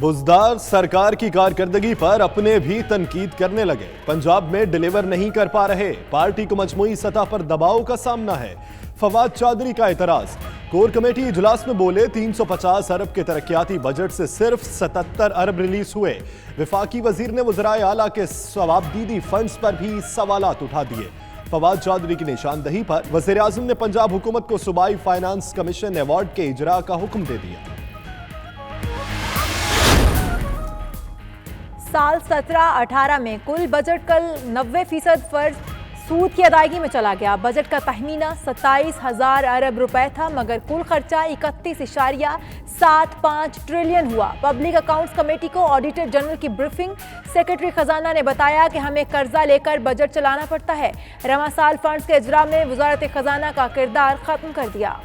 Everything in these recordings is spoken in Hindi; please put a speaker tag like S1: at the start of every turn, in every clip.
S1: बुजदार सरकार की कारकर्दगी पर अपने भी तनकीद करने लगे। पंजाब में डिलीवर नहीं कर पा रहे, पार्टी को मजमूई सतह पर दबाव का सामना है। फवाद चौधरी का एतराज। कोर कमेटी इजलास में बोले 350 अरब के तरक्याती बजट से सिर्फ 77 अरब रिलीज हुए। विफाकी वजीर ने वज़राए आला के सवाबदीदी फंड्स पर भी सवालात उठा दिए। फवाद चौधरी की निशानदही पर वज़ीर आज़म ने पंजाब हुकूमत को सूबाई फाइनेंस कमीशन अवार्ड के इजरा का हुक्म दे दिया।
S2: साल 17-18 में कुल बजट कल 90% फर्ज सूद की अदायगी में चला गया। बजट का तहमीना 27,000 अरब रुपए था, मगर कुल खर्चा 31.75 ट्रिलियन हुआ। पब्लिक अकाउंट्स कमेटी को ऑडिटर जनरल की ब्रीफिंग। सेक्रेटरी खजाना ने बताया कि हमें कर्जा लेकर बजट चलाना पड़ता है। रवा साल फंड्स के इजरा में वजारत खजाना का किरदार खत्म कर दिया।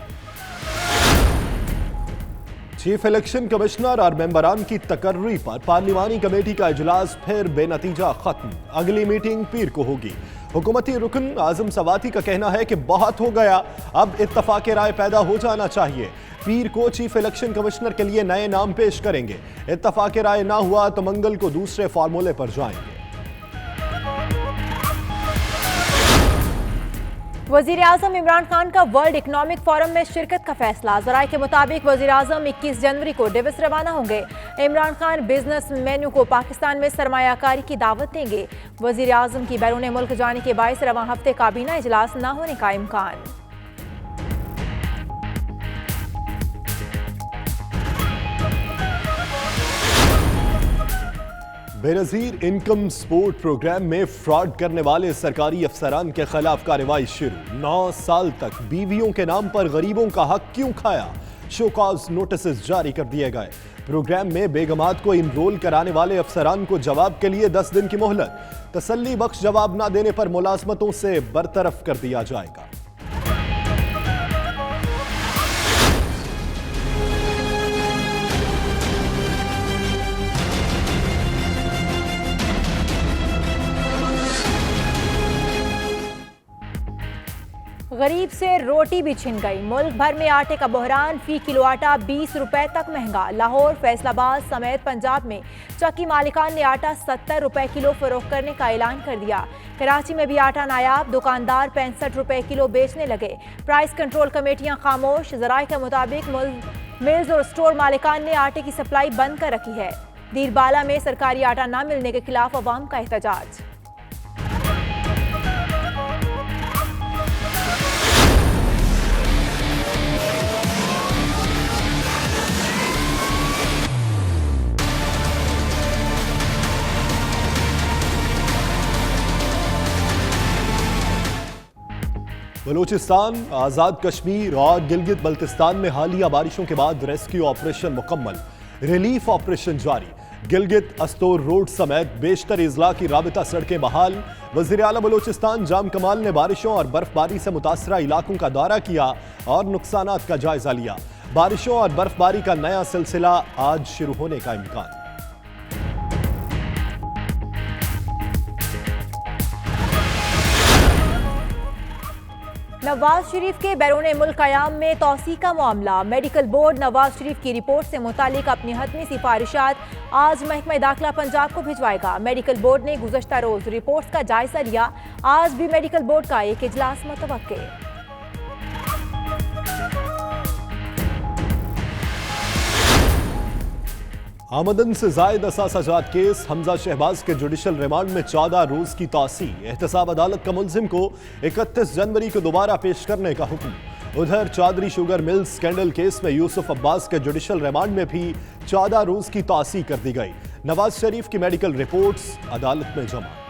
S1: चीफ इलेक्शन कमिश्नर और मेंबरान की तकर्री पर पार्लिमानी कमेटी का इजलास फिर बेनतीजा खत्म। अगली मीटिंग पीर को होगी। हुकूमती रुकन आजम सवाती का कहना है कि बहुत हो गया, अब इत्तफाक राय पैदा हो जाना चाहिए। पीर को चीफ इलेक्शन कमिश्नर के लिए नए नाम पेश करेंगे। इत्तफाक राय ना हुआ तो मंगल को दूसरे फार्मूले पर जाएंगे।
S2: वजीर आजम इमरान खान का वर्ल्ड इकोनॉमिक फोरम में शिरकत का फैसला। जराये के मुताबिक वजीर आजम 21 जनवरी को डेविस रवाना होंगे। इमरान खान बिजनेस मेन्यू को पाकिस्तान में सरमायाकारी की दावत देंगे। वजीर आजम की बैरून मुल्क जाने के बायस रवा हफ्ते काबीना इजलास न होने का इम्कान।
S1: बेनजीर इनकम सपोर्ट प्रोग्राम में फ्रॉड करने वाले सरकारी अफसरान के खिलाफ कार्रवाई शुरू। 9 साल तक बीवियों के नाम पर गरीबों का हक क्यों खाया, शोकॉज नोटिस जारी कर दिए गए। प्रोग्राम में बेगमात को इनरोल कराने वाले अफसरान को जवाब के लिए 10 दिन की मोहलत। तसल्ली बख्श जवाब न देने पर मुलाजमतों से बरतरफ कर दिया जाएगा।
S2: गरीब से रोटी भी छिन गई। मुल्क भर में आटे का बहरान। फी किलो आटा 20 रुपए तक महंगा। लाहौर, फैसलाबाद समेत पंजाब में चक्की मालिकान ने आटा 70 रुपए किलो फरोख्त करने का ऐलान कर दिया। कराची में भी आटा नायाब। दुकानदार 65 रुपए किलो बेचने लगे। प्राइस कंट्रोल कमेटियां खामोश। जराये के मुताबिक मिल्स और स्टोर मालिकान ने आटे की सप्लाई बंद कर रखी है। दीरबाला में सरकारी आटा न मिलने के खिलाफ अवाम का एहतजाज।
S1: बलूचिस्तान, आज़ाद कश्मीर और गिलगित बल्तिस्तान में हालिया बारिशों के बाद रेस्क्यू ऑपरेशन मुकम्मल। रिलीफ ऑपरेशन जारी। गिलगित अस्तोर रोड समेत बेशतर इजला की राबिता सड़कें बहाल। वज़ीर आला बलूचिस्तान जाम कमाल ने बारिशों और बर्फबारी से मुतासरा इलाकों का दौरा किया और नुकसानात का जायजा लिया। बारिशों और बर्फबारी का नया सिलसिला आज शुरू होने का इम्कान।
S2: नवाज शरीफ के बैरून मुल्क क़याम में तौसी का मामला। मेडिकल बोर्ड नवाज शरीफ की रिपोर्ट से मुतालिक अपनी हतमी सिफारिशात आज महकमा दाखिला पंजाब को भिजवाएगा। मेडिकल बोर्ड ने गुज़श्ता रोज रिपोर्ट्स का जायजा लिया। आज भी मेडिकल बोर्ड का एक इजलास मुतवक्के।
S1: आमदन से जायद असासाजात केस। हमजा शहबाज के जुडिशल रिमांड में 14 रोज की तौसी। एहतसाब अदालत का मुल्जिम को 31 जनवरी को दोबारा पेश करने का हुक्म। उधर Chaudhry sugar mills scandal case में यूसुफ अब्बास के जुडिशल रिमांड में भी 14 रोज की तौसी कर दी गई। नवाज शरीफ की मेडिकल रिपोर्ट्स अदालत में जमा।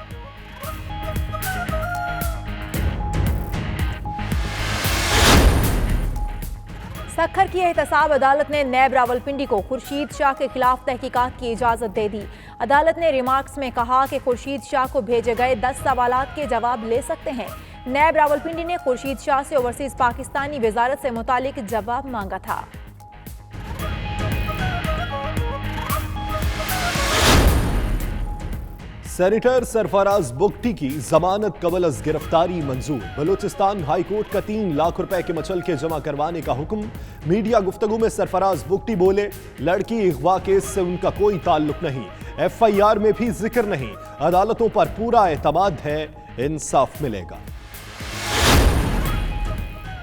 S2: सखर की एहतसाब अदालत ने नैब रावलपिंडी को खुर्शीद शाह के खिलाफ तहकीकात की इजाजत दे दी। अदालत ने रिमार्क्स में कहा कि खुर्शीद शाह को भेजे गए 10 सवालात के जवाब ले सकते हैं। नैब रावलपिंडी ने खुर्शीद शाह से ओवरसीज पाकिस्तानी वजारत से मुतालिक जवाब मांगा था।
S1: सेनेटर सरफराज बुगटी की जमानत कबल अज गिरफ्तारी मंजूर। बलूचिस्तान हाई कोर्ट का 3 लाख रुपए के मचलके जमा करवाने का हुक्म। मीडिया गुफ्तगू में सरफराज बुगटी बोले, लड़की अगवा केस से उनका कोई ताल्लुक नहीं, FIR में भी जिक्र नहीं, अदालतों पर पूरा एतमाद है, इंसाफ मिलेगा।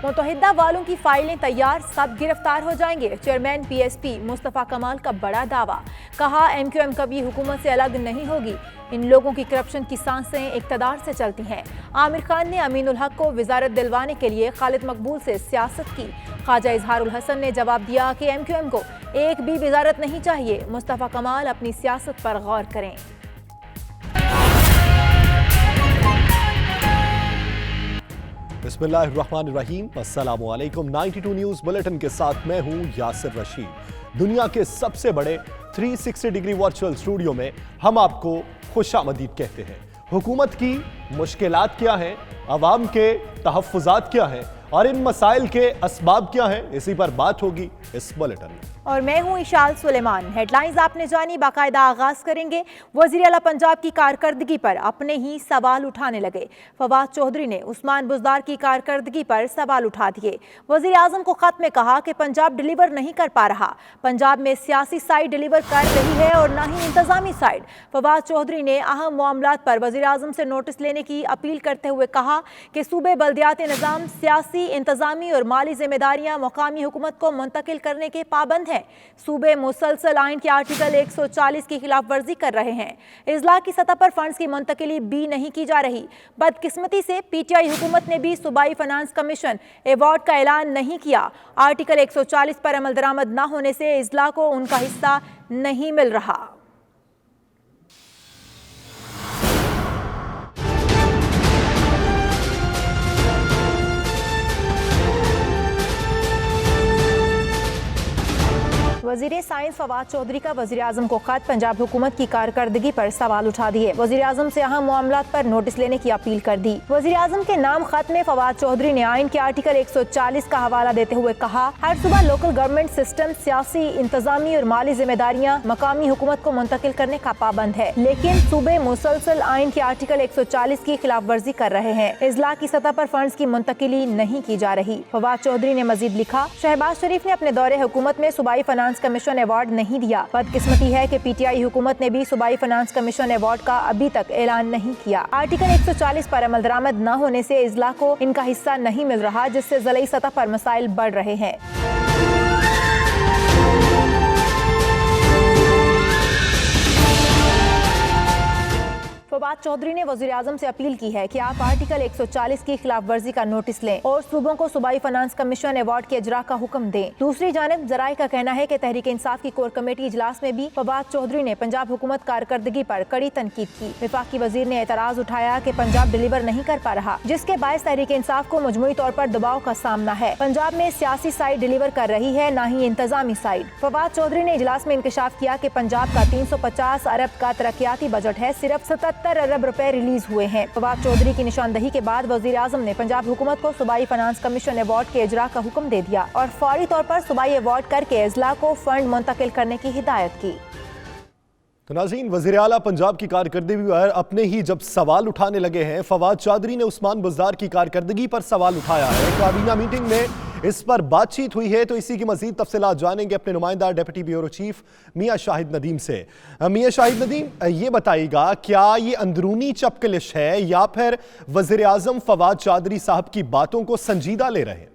S2: मुतहिदा वालों की फाइलें तैयार, सब गिरफ्तार हो जाएंगे। चेयरमैन PSP मुस्तफ़ा कमाल का बड़ा दावा, कहा MQM कभी हुकूमत से अलग नहीं होगी, इन लोगों की करप्शन की सांसें इक़्तिदार से चलती हैं। आमिर खान ने अमीनुल हक को वजारत दिलवाने के लिए खालिद मकबूल से सियासत की। ख्वाजा इजहारुल हसन ने जवाब दिया कि MQM को एक भी वजारत नहीं चाहिए। मुस्तफ़ा कमाल अपनी सियासत पर गौर करें।
S1: बिस्मिल्लाहिर्रहमानिर्रहीम, अस्सलामुअलैकुम। 92 न्यूज़ बुलेटिन के साथ मैं हूं यासिर रशीद। दुनिया के सबसे बड़े 360 डिग्री वर्चुअल स्टूडियो में हम आपको खुशामदीद कहते हैं। हुकूमत की मुश्किलात क्या हैं, अवाम के तहफ़्फ़ुज़ात क्या हैं और इन मसाइल के असबाब क्या हैं, इसी पर बात होगी इस बुलेटिन में।
S2: और मैं हूं इशाल सुलेमान। हेडलाइंस आपने जानी, बाकायदा आगाज करेंगे। वज़ीर आला पंजाब की कारकर्दगी पर अपने ही सवाल उठाने लगे। फवाद चौधरी ने उस्मान बुज़दार की कारकर्दगी पर सवाल उठा दिए। वज़ीर आज़म को खत में कहा कि पंजाब डिलीवर नहीं कर पा रहा, पंजाब में सियासी साइड डिलीवर कर रही है और ना ही इंतजामी साइड। फवाद चौधरी ने अहम मामलात पर वज़ीर आज़म से नोटिस लेने की अपील करते हुए कहा कि सूबे बल्दियाती निज़ाम सियासी, इंतजामी और माली जिम्मेदारियां मुकामी हुकूमत को मुंतकिल करने के पाबंद हैं। सूबे मुसलसल आइन के आर्टिकल 140 की खिलाफ वर्जी कर रहे हैं। इजला की सतह पर फंड्स की मुंतकिली भी नहीं की जा रही। बदकिस्मती से PTI हुकूमत ने भी सूबाई फाइनेंस कमीशन अवार्ड का ऐलान नहीं किया। आर्टिकल 140 पर अमल दरामद न होने से इजला को उनका हिस्सा नहीं मिल रहा। वज़ीर साइंस फवाद चौधरी का वज़ीर आज़म को खत, पंजाब हुकूमत की कारकर्दगी पर सवाल उठा दिए। वज़ीर आज़म से अहम मामलात पर नोटिस लेने की अपील कर दी। वज़ीर आज़म के नाम खत में फवाद चौधरी ने आइन के आर्टिकल 140 का हवाला देते हुए कहा, हर सूबा लोकल गवर्नमेंट सिस्टम सियासी, इंतजामी और माली जिम्मेदारियाँ मकामी हुकूमत को मुंतकिल करने का पाबंद है, लेकिन सूबे मुसलसल आइन के आर्टिकल 140 की खिलाफ वर्जी कर रहे हैं। इजला की सतह पर फंड्स की मुंतकिली नहीं की जा रही। फवाद चौधरी ने मजीद लिखा, शहबाज शरीफ ने अपने दौरे हुकूमत में सूबाई फाइनेंस कमीशन अवार्ड नहीं दिया। बदकिस्मती है कि PTI हुकूमत ने भी सूबाई फाइनेंस कमीशन अवार्ड का अभी तक ऐलान नहीं किया। आर्टिकल 140 पर अमल दरामद न होने से इजला को इनका हिस्सा नहीं मिल रहा, जिससे ज़िलाई सतह पर मसाइल बढ़ रहे हैं। फवाद चौधरी ने वज़ीर आज़म से अपील की है कि आप आर्टिकल 140 की खिलाफ वर्जी का नोटिस लें और सूबों को सूबाई फाइनेंस कमीशन अवार्ड के इजरा का हुक्म दें। दूसरी जानिब जराये का कहना है कि तहरीक इंसाफ की कोर कमेटी इजलास में भी फवाद चौधरी ने पंजाब हुकूमत कारकर्दगी पर कड़ी तनकीद की। विफाकी वजीर ने एतराज उठाया कि पंजाब डिलीवर नहीं कर पा रहा, जिसके बायस तहरीक इंसाफ को मजमूई तौर पर दबाव का सामना है। पंजाब में सियासी साइड डिलीवर कर रही है, न ही इंतजामी साइड। फवाद चौधरी ने इजलास में इंकशाफ किया कि पंजाब का 350 अरब का तरक्याती बजट है, सिर्फ 77 अरब रुपए रिलीज हुए हैं। फवाद चौधरी की निशानदही के बाद वज़ीर आज़म ने पंजाब हुकूमत को सूबाई फाइनेंस कमीशन अवार्ड के इजरा का हुक्म दे दिया और फौरी तौर पर सूबाई अवार्ड करके इजला को फंड मुंतकिल करने की हिदायत की।
S1: तो नाज़रीन, वज़ीर आला पंजाब की कारकर्दगी पर अपने ही जब सवाल उठाने लगे हैं, फवाद चौधरी ने उस्मान बुज़दार की कारकर्दगी पर सवाल उठाया है। काबीना मीटिंग में इस पर बातचीत हुई है, तो इसी की मजीद तफसीलात जानेंगे अपने नुमाइंदा डिप्टी ब्यूरो चीफ मियां शाहिद नदीम से। मियां शाहिद नदीम, ये बताइएगा, क्या ये अंदरूनी चपकलिश है या फिर वज़ीर आज़म फवाद चौधरी साहब की बातों को संजीदा ले रहे हैं?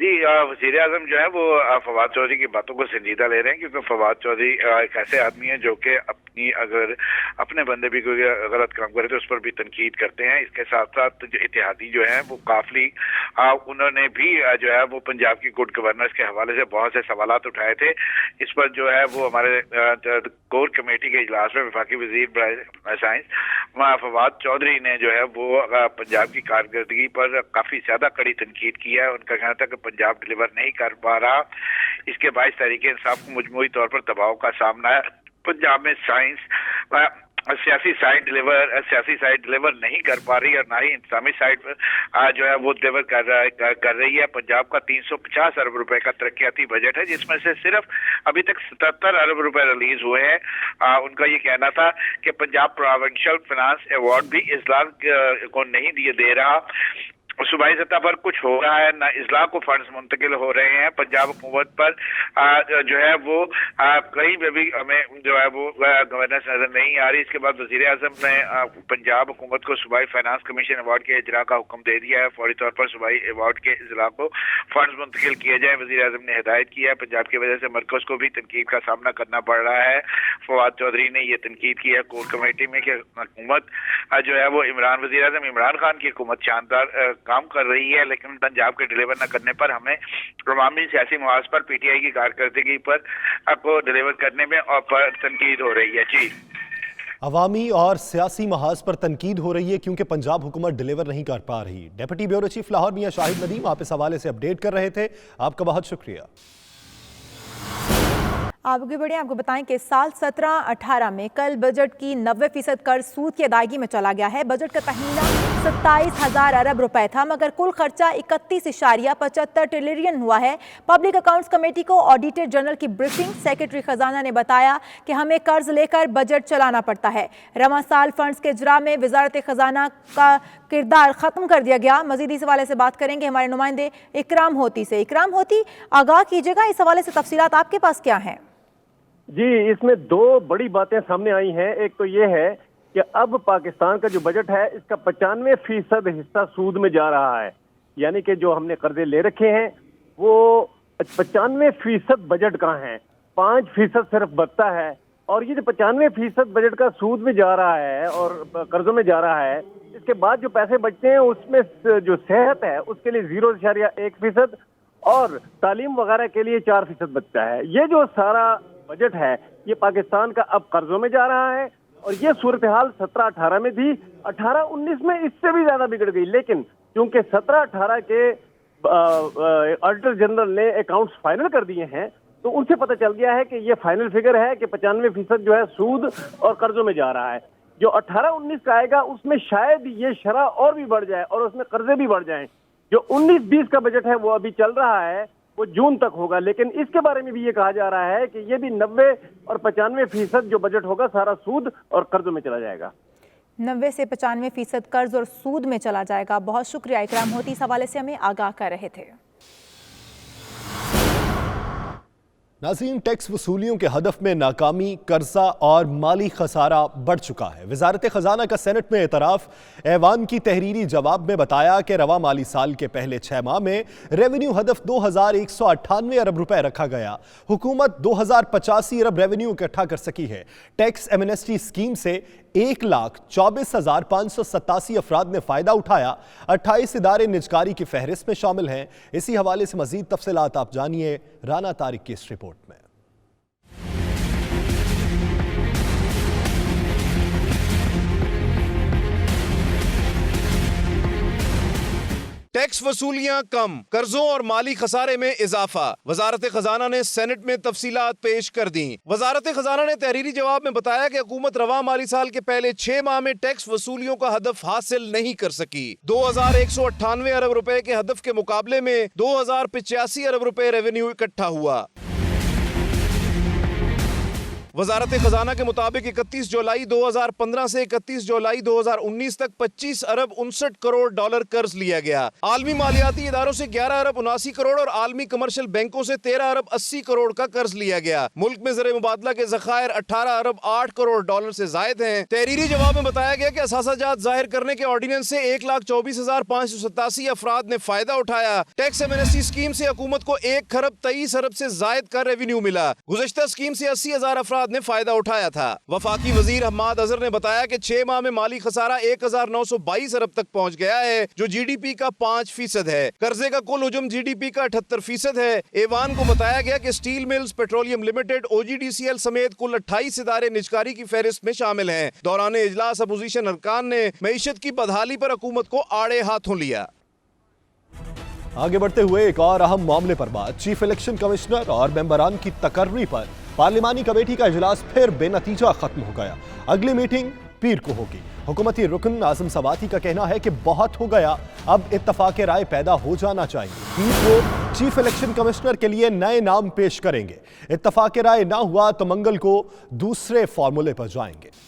S3: जी, वज़ीर आज़म जो है वो फवाद चौधरी की बातों को संजीदा ले रहे हैं, क्योंकि फवाद चौधरी एक ऐसे आदमी है जो कि अपनी अगर अपने बंदे भी कोई गलत काम करे तो उस पर भी तनकीद करते हैं। इसके साथ साथ जो इत्तेहादी जो है वो काफी उन्होंने भी जो है वो पंजाब की गुड गवर्नेंस के हवाले से बहुत से सवालात उठाए थे। इस पर जो है वो हमारे कोर कमेटी के इजलास में वफाकी वज़ीर साइंस फवाद चौधरी ने जो है वो पंजाब की कारकर्दगी पर काफी ज्यादा कड़ी तनकीद की है। उनका कहना था कि पंजाब डिलीवर नहीं कर पा रहा, इसके बायस तहरीक इंसाफ को मजमूई तौर पर दबाव का सामना है। पंजाब में साइंस सियासी साइड डिलीवर नहीं कर पा रही और ना ही इंतजामी साइड जो है वो डिलीवर कर रही है। पंजाब का 350 अरब रुपए का तरक्याती बजट है, जिसमें से सिर्फ अभी तक 77 अरब रुपए रिलीज हुए हैं। उनका ये कहना था कि पंजाब प्रोविंशियल फाइनेंस अवार्ड भी इजला को नहीं दे रहा। सूबाई सतह पर कुछ हो रहा है ना, इजला को फंड्स मुंतकिल हो रहे हैं। पंजाब हुकूमत पर जो है वो कहीं पे भी हमें जो है वो गवर्नेंस नजर नहीं आ रही। इसके बाद वजीर आजम ने पंजाब हुकूमत को सूबाई फाइनेंस कमीशन अवार्ड के इजरा का हुक्म दे दिया है। फौरी तौर पर सूबाई अवार्ड के इजरा को फंड्स मुंतकिल किए जाए। वजीर आजम ने हिदायत की है। पंजाब की वजह से मरकज को भी तनकीद का सामना करना पड़ रहा है। फवाद चौधरी ने यह तनकीद की है कोर कमेटी में कि हुकूमत जो है वो वजीर आजम इमरान खान की हुकूमत शानदार काम कर रही है, लेकिन पंजाब के डिलीवर न करने पर हमें अवामी सियासी मुआज पर पीटीआई की कारकर्दगी पर आपको डिलीवर करने में और पर तनकीद हो रही है। जी,
S1: अवामी और सियासी महाज पर तनकीद हो रही है क्योंकि पंजाब हुकूमत डिलीवर नहीं कर पा रही। डेप्यूटी ब्यूरो चीफ लाहौर मियां शाहिद नदीम आप इस हवाले से अपडेट कर रहे थे, आपका बहुत शुक्रिया।
S2: आगे बढ़े, आपको बताएं कि साल 17-18 में कल बजट की 90% कर्ज सूद की अदायगी में चला गया है। बजट का तखमीना 27,000 अरब रुपए था, मगर कुल खर्चा 31.75 ट्रिलियन हुआ है। पब्लिक अकाउंट्स कमेटी को ऑडिटर जनरल की ब्रीफिंग, सेक्रेटरी खजाना ने बताया कि हमें कर्ज लेकर बजट चलाना पड़ता है। रवां साल फंड्स के इजरा में वजारत खजाना का किरदार खत्म कर दिया गया। मजीद इस हवाले से बात करेंगे हमारे नुमाइंदे इकराम होती से। इकराम होती, आगाह कीजिएगा, इस हवाले से तफसीलात आपके पास क्या हैं?
S4: जी, इसमें दो बड़ी बातें सामने आई हैं। एक तो ये है कि अब पाकिस्तान का जो बजट है इसका 95% हिस्सा सूद में जा रहा है, यानी कि जो हमने कर्जे ले रखे हैं वो 95% बजट का है, 5% सिर्फ बचता है। और ये जो 95% बजट का सूद में जा रहा है और कर्जों में जा रहा है, इसके बाद जो पैसे बचते हैं उसमें जो सेहत है उसके लिए 0.1% और तालीम वगैरह के लिए 4% बचता है। ये जो सारा बजट है ये पाकिस्तान का अब कर्जों में जा रहा है और ये सूरत हाल 17-18 में थी। 18-19 में इससे भी ज्यादा बिगड़ गई, लेकिन क्योंकि 17-18 के ऑडिटर जनरल ने अकाउंट्स फाइनल कर दिए हैं तो उनसे पता चल गया है कि ये फाइनल फिगर है कि 95% जो है सूद और कर्जों में जा रहा है। जो 18-19 का आएगा उसमें शायद ये शरह और भी बढ़ जाए और उसमें कर्जे भी बढ़ जाएं। जो 19-20 का बजट है वो अभी चल रहा है, वो जून तक होगा, लेकिन इसके बारे में भी ये कहा जा रहा है कि ये भी 90 और 95% जो बजट होगा सारा सूद और कर्ज में चला जाएगा।
S2: 90 से 95% कर्ज और सूद में चला जाएगा। बहुत शुक्रिया इकराम होती, इस हवाले से हमें आगाह कर रहे थे।
S1: नाज़रीन, टैक्स वसूलियों के हदफ में नाकामी, कर्जा और माली खसारा बढ़ चुका है। वजारत खजाना का सेनेट में एतराफ़ ऐवान की तहरीरी जवाब में बताया कि रवा माली साल के पहले 6 माह में रेवेन्यू हदफ 2198 अरब रुपए रखा गया। हुकूमत 2085 अरब रेवेन्यू इकट्ठा कर सकी है। टैक्स एमनेस्टी स्कीम से 1,24,587 अफराद ने फ़ायदा उठाया। 28 इदारे निजकारी की फहरिस्त में शामिल हैं। इसी हवाले से मज़ीद तफसीलात आप जानिए राना तारिक की इस रिपोर्ट में।
S5: टैक्स वसूलियां कम, कर्जों और माली खसारे में इजाफा। वजारत खजाना ने सेनेट में तफसीलात पेश कर दी। वजारत खजाना ने तहरीरी जवाब में बताया कि हुकूमत रवा माली साल के पहले 6 माह में टैक्स वसूलियों का हदफ हासिल नहीं कर सकी। 2198 अरब रुपए के हदफ के मुकाबले में 2085 अरब रुपए रेवेन्यू इकट्ठा हुआ। वजारत खजाना के मुताबिक 31 जुलाई 2015 से 31 जुलाई 2019 तक 25 अरब 59 करोड़ डॉलर कर्ज लिया गया। आलमी मालियाती इदारों से 11 अरब 79 करोड़ और आलमी कमर्शियल बैंकों से 13 अरब 80 करोड़ का कर्ज लिया गया। मुल्क में ज़र मुबादला के ज़खायर 18 अरब 8 करोड़ डॉलर से जायद हैं। तहरीरी जवाब में बताया गया कि असासाजात जाहिर करने के ऑर्डिनेंस से 1,24,587 अफराद ने फायदा उठाया। टैक्स एमनेस्टी स्कीम से हुकूमत को 1 खरब 23 अरब से जायद का रेवेन्यू मिला। गुज़श्ता स्कीम से 80,000 अफराद ने फायदा उठाया था। वफाकी वजीर हम्माद अजहर ने बताया कि 6 माह में माली खसारा 1,922 अरब तक पहुंच गया है, जो GDP का 5% है। कर्जे का कुल हुजूम GDP का 78% है। ऐवान को बताया गया कि steel mills, petroleum limited, OGDCL समेत कुल 28 इदारे निजकारी की फहरिस्त में शामिल हैं। दौरान इजलास अपोजिशन अरकान ने मईशत की बदहाली पर हुकूमत को आड़े हाथों लिया।
S1: आगे बढ़ते हुए एक और अहम मामले पर बात। चीफ इलेक्शन कमिश्नर और मेंबरान की तकर्री पर पार्लिमानी कमेटी का इजलास फिर बेनतीजा खत्म हो गया। अगली मीटिंग पीर को होगी। हुकूमती रुकन आजम सवाती का कहना है कि बहुत हो गया, अब इत्तफाक राय पैदा हो जाना चाहिए। पीर को चीफ इलेक्शन कमिश्नर के लिए नए नाम पेश करेंगे। इत्तफाक राय ना हुआ तो मंगल को दूसरे फॉर्मूले पर जाएंगे।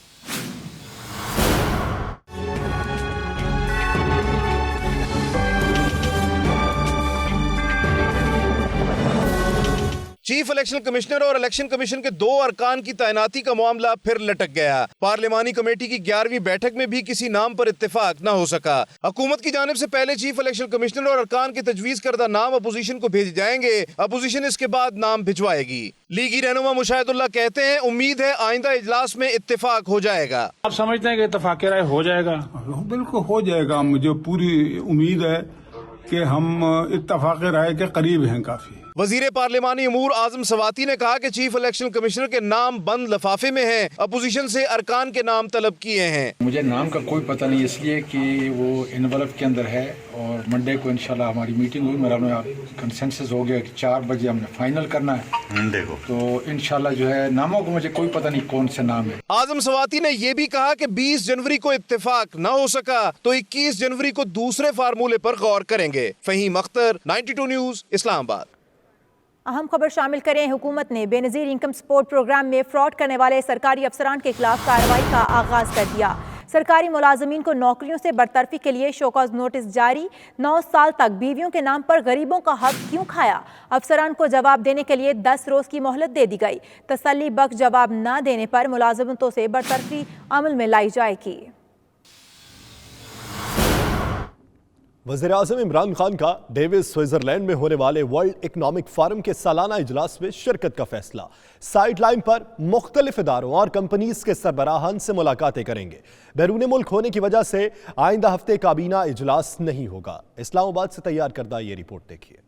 S5: चीफ इलेक्शन कमिश्नर और इलेक्शन कमीशन के 2 अरकान की तैनाती का मामला फिर लटक गया। पार्लिमानी कमेटी की 11वीं बैठक में भी किसी नाम पर इत्तेफाक न हो सका। हुकूमत की जानिब से पहले चीफ इलेक्शन कमिश्नर और अरकान के तजवीज करदा नाम अपोजिशन को भेजे जाएंगे। अपोजिशन इसके बाद नाम भिजवाएगी। लीगी रहनुमा मुशाहिदुल्लाह कहते हैं, उम्मीद है आइंदा इजलास में इत्तेफाक हो जाएगा।
S6: आप समझते हैं कि इत्तेफाक राय हो जाएगा?
S7: बिल्कुल हो जाएगा। मुझे पूरी उम्मीद है कि हम इत्तेफाक राय के करीब हैं काफी।
S5: वजीर पार्लिमानी अमूर आजम सवाती ने कहा कि चीफ इलेक्शन कमिश्नर के नाम बंद लफाफे में हैं। अपोजिशन से अरकान के नाम तलब किए हैं।
S6: मुझे नाम का कोई पता नहीं, इसलिए कि वो एनवलप के अंदर है और मंडे को इंशाल्लाह हमारी मीटिंग हुई। मेरा कंसेंसस हो गया कि 4 बजे हमने फाइनल करना है मंडे को, तो इंशाल्लाह जो है नामों को मुझे कोई पता नहीं कौन से नाम है।
S5: आजम सवाती ने यह भी कहा कि 20 जनवरी को इत्तेफाक न हो सका तो 21 जनवरी को दूसरे फार्मूले पर गौर करेंगे। फहीम अख्तर, 92 न्यूज, इस्लामाबाद।
S2: अहम खबर शामिल करें। हुकूमत ने बेनज़ीर इनकम सपोर्ट प्रोग्राम में फ्रॉड करने वाले सरकारी अफसरान के खिलाफ कार्रवाई का आगाज कर दिया। सरकारी मुलाजमीन को नौकरियों से बरतरफी के लिए शोकॉज नोटिस जारी। 9 साल तक बीवियों के नाम पर गरीबों का हक क्यों खाया? अफसरान को जवाब देने के लिए 10 रोज की मोहलत दे दी गई। तसल्ली बख्श जवाब न देने पर मुलाजमतों से बरतरफी अमल में लाई जाएगी।
S1: वज़ीर आज़म इमरान खान का डेविस स्विट्जरलैंड में होने वाले वर्ल्ड इकनॉमिक फोरम के सालाना इजलास में शिरकत का फैसला। साइड लाइन पर मुख्तलिफ इदारों और कंपनीज के सरबराहान से मुलाकातें करेंगे। बैरून मुल्क होने की वजह से आइंदा हफ्ते काबीना इजलास नहीं होगा। इस्लामाबाद से तैयार करदा ये रिपोर्ट देखिए।